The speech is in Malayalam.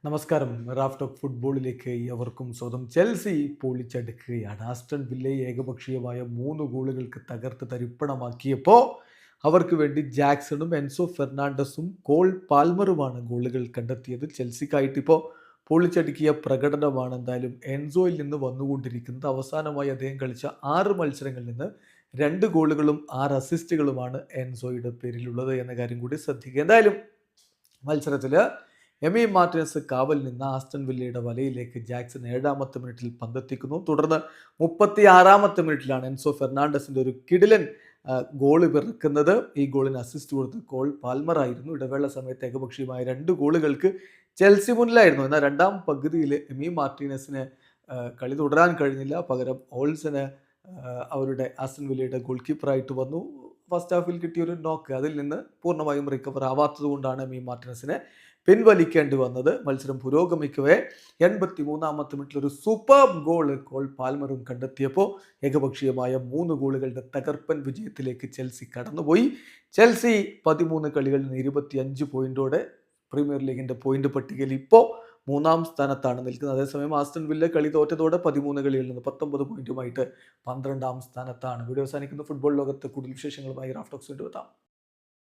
നമസ്കാരം. റാഫ് ടോക്ക് ഫുട്ബോളിലേക്ക് അവർക്കും സ്വന്തം. ചെൽസി പൊളിച്ചടുക്കുകയാണ്. ആസ്റ്റൺ വില്ലയെ ഏകപക്ഷീയമായ 3 ഗോളുകൾക്ക് തകർത്ത് തരിപ്പണമാക്കിയപ്പോൾ അവർക്ക് വേണ്ടി ജാക്സണും എൻസോ ഫെർണാണ്ടസും കോൾ പാൽമറുമാണ് ഗോളുകൾ കണ്ടെത്തിയത്. ചെൽസിക്കായിട്ട് ഇപ്പോൾ പൊളിച്ചടുക്കിയ പ്രകടനമാണ് എന്തായാലും എൻസോയിൽ നിന്ന് വന്നുകൊണ്ടിരിക്കുന്നത്. അവസാനമായി അദ്ദേഹം കളിച്ച 6 മത്സരങ്ങളിൽ നിന്ന് 2 ഗോളുകളും 6 അസിസ്റ്റുകളുമാണ് എൻസോയുടെ പേരിലുള്ളത് എന്ന കാര്യം കൂടി ശ്രദ്ധിക്കുക. എന്തായാലും മത്സരത്തിൽ എമി മാർട്ടിനസ് കാവൽ നിന്ന് ആസ്റ്റൺ വില്ലയുടെ വലയിലേക്ക് ജാക്സൺ 7ാമത്തെ മിനിറ്റിൽ പന്തെത്തിക്കുന്നു. തുടർന്ന് 36ാമത്തെ മിനിറ്റിലാണ് എൻസോ ഫെർണാണ്ടസിന്റെ ഒരു കിടിലൻ ഗോൾ പിറക്കുന്നത്. ഈ ഗോളിന് അസിസ്റ്റ് കൊടുത്ത് കോൾ പാൽമർ ആയിരുന്നു. ഇടവേള സമയത്ത് ഏകപക്ഷീയമായ 2 ഗോളുകൾക്ക് ചെൽസി മുന്നിലായിരുന്നു. എന്നാൽ രണ്ടാം പകുതിയിൽ എമി മാർട്ടിനസിന് കളി തുടരാൻ കഴിഞ്ഞില്ല. പകരം ഓൾസന് അവരുടെ ആസ്റ്റൺ വില്ലയുടെ ഗോൾ കീപ്പറായിട്ട് വന്നു. ഫസ്റ്റ് ഹാഫിൽ കിട്ടിയൊരു നോക്ക് അതിൽ നിന്ന് പൂർണ്ണമായും റിക്കവർ ആവാത്തത് കൊണ്ടാണ് എമി മാർട്ടിനസിനെ പിൻവലിക്കേണ്ടി വന്നത്. മത്സരം പുരോഗമിക്കവേ 83ാമത്തെ മിനിറ്റിൽ ഒരു സൂപ്പർ ഗോൾ കോൾ പാൽമറും കണ്ടെത്തിയപ്പോൾ ഏകപക്ഷീയമായ 3 ഗോളുകളുടെ തകർപ്പൻ വിജയത്തിലേക്ക് ചെൽസി കടന്നുപോയി. ചെൽസി 13 കളികളിൽ നിന്ന് 25 പോയിന്റോടെ പ്രീമിയർ ലീഗിന്റെ പോയിന്റ് പട്ടികയിൽ ഇപ്പോൾ 3ാം സ്ഥാനത്താണ് നിൽക്കുന്നത്. അതേസമയം ആസ്റ്റൺ വില്ല കളി തോറ്റതോടെ 13 കളിയിൽ നിന്ന് 19 പോയിന്റുമായിട്ട് 12ാം സ്ഥാനത്താണ്. വീഡിയോ അവസാനിക്കുന്ന ഫുട്ബോൾ ലോകത്ത് കൂടുതൽ വിശേഷങ്ങളുമായി റാഫ് ടോക്സ് വീണ്ടും എത്താം.